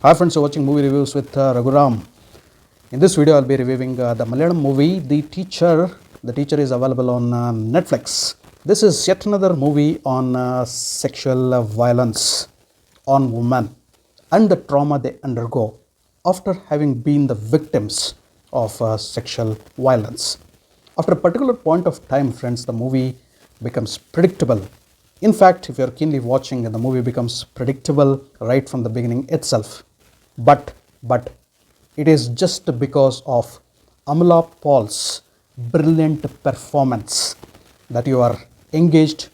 Hi friends, you're watching movie reviews with Raghuram. In this video, I'll be reviewing the Malayalam movie The Teacher. The Teacher is available on Netflix. This is yet another movie on sexual violence on women and the trauma they undergo after having been the victims of sexual violence. After a particular point of time, friends, the movie becomes predictable. In fact, if you're keenly watching, the movie becomes predictable right from the beginning itself. But it is just because of Amala Paul's brilliant performance that you are engaged,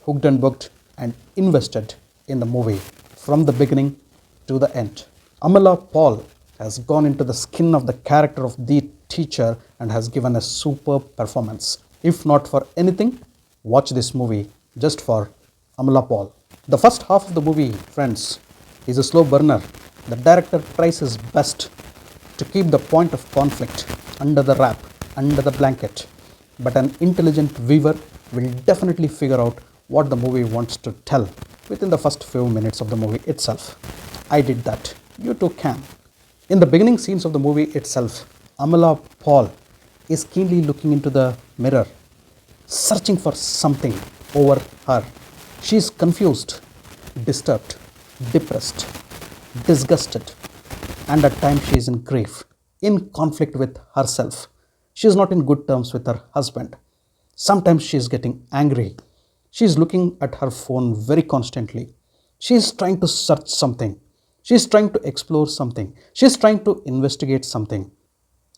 hooked and booked, and invested in the movie from the beginning to the end. Amala Paul has gone into the skin of the character of the teacher and has given a superb performance. If not for anything, watch this movie just for Amala Paul. The first half of the movie, friends, is a slow burner. The director tries his best to keep the point of conflict under the wrap, under the blanket. But an intelligent viewer will definitely figure out what the movie wants to tell within the first few minutes of the movie itself. I did that. You too can. In the beginning scenes of the movie itself, Amala Paul is keenly looking into the mirror, searching for something over her. She is confused, disturbed, depressed, disgusted, and at times she is in grief, in conflict with herself. She is not in good terms with her husband. Sometimes she is getting angry. She is looking at her phone very constantly. She is trying to search something. She is trying to explore something. She is trying to investigate something.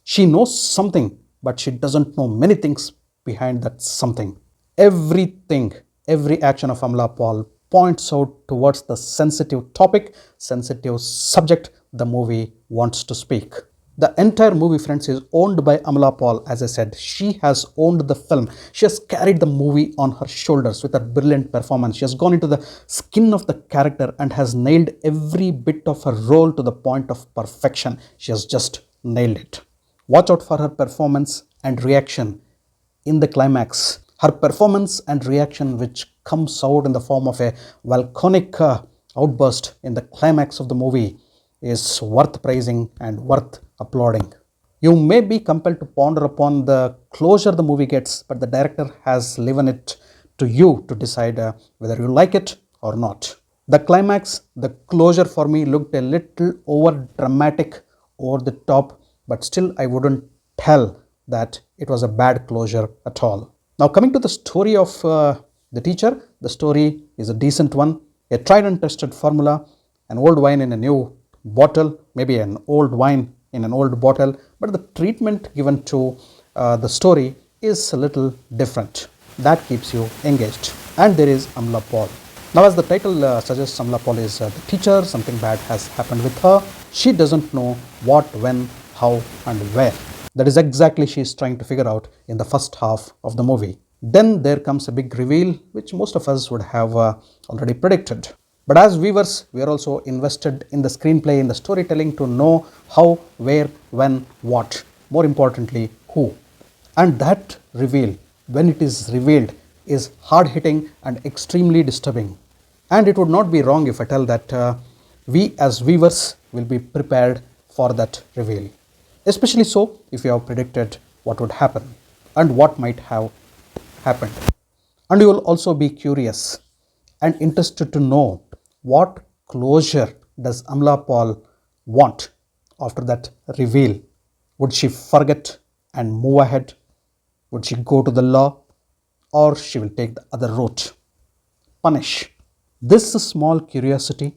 She knows something, but she doesn't know many things behind that something. Everything, every action of Amala Paul points out towards the sensitive topic, sensitive subject the movie wants to speak. The entire movie, friends, is owned by Amala Paul. As I said, she has owned the film. She has carried the movie on her shoulders with her brilliant performance. She has gone into the skin of the character and has nailed every bit of her role to the point of perfection. She has just nailed it. Watch out for her performance and reaction in the climax. Her performance and reaction, which comes out in the form of a volcanic outburst in the climax of the movie, is worth praising and worth applauding. You may be compelled to ponder upon the closure the movie gets, but the director has given it to you to decide whether you like it or not. The climax, the closure for me looked a little over dramatic, over the top, but still I wouldn't tell that it was a bad closure at all. Now, coming to the story of the teacher, the story is a decent one, a tried and tested formula, an old wine in a new bottle, maybe an old wine in an old bottle, but the treatment given to the story is a little different. That keeps you engaged. And there is Amala Paul. Now, as the title suggests, Amala Paul is the teacher. Something bad has happened with her. She doesn't know what, when, how, and where. That is exactly she is trying to figure out in the first half of the movie. Then there comes a big reveal, which most of us would have already predicted. But as viewers, we are also invested in the screenplay, in the storytelling to know how, where, when, what. More importantly, who. And that reveal, when it is revealed, is hard-hitting and extremely disturbing. And it would not be wrong if I tell that we as viewers will be prepared for that reveal. Especially so if you have predicted what would happen and what might have happened. And you will also be curious and interested to know what closure does Amala Paul want after that reveal. Would she forget and move ahead? Would she go to the law? Or she will take the other route? Punish. This small curiosity,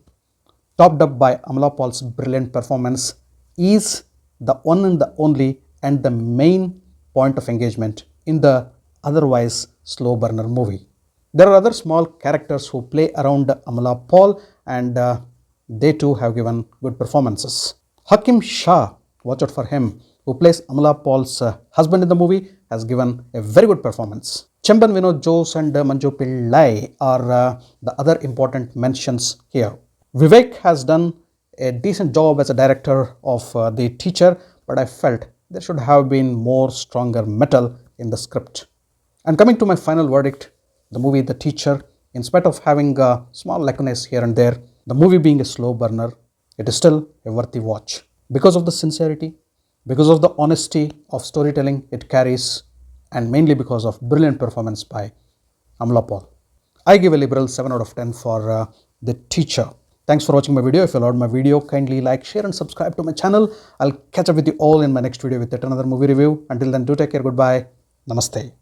topped up by Amala Paul's brilliant performance, is the one and the only and the main point of engagement in the otherwise slow burner movie. There are other small characters who play around Amala Paul and they too have given good performances. Hakkim Shah, watch out for him, who plays Amala Paul's husband in the movie, has given a very good performance. Chemban, Vinod, Jose and Manju Pillai are the other important mentions here. Vivek has done a decent job as a director of the teacher, but I felt there should have been more stronger metal in the script. And coming to my final verdict, the movie The Teacher, in spite of having small lacunae here and there, the movie being a slow burner, it is still a worthy watch because of the sincerity, because of the honesty of storytelling it carries, and mainly because of brilliant performance by Amala Paul. I give a liberal 7 out of 10 for The Teacher. Thanks for watching my video. If you loved my video, kindly like, share and subscribe to my channel. I'll catch up with you all in my next video with yet another movie review. Until then, do take care. Goodbye. Namaste.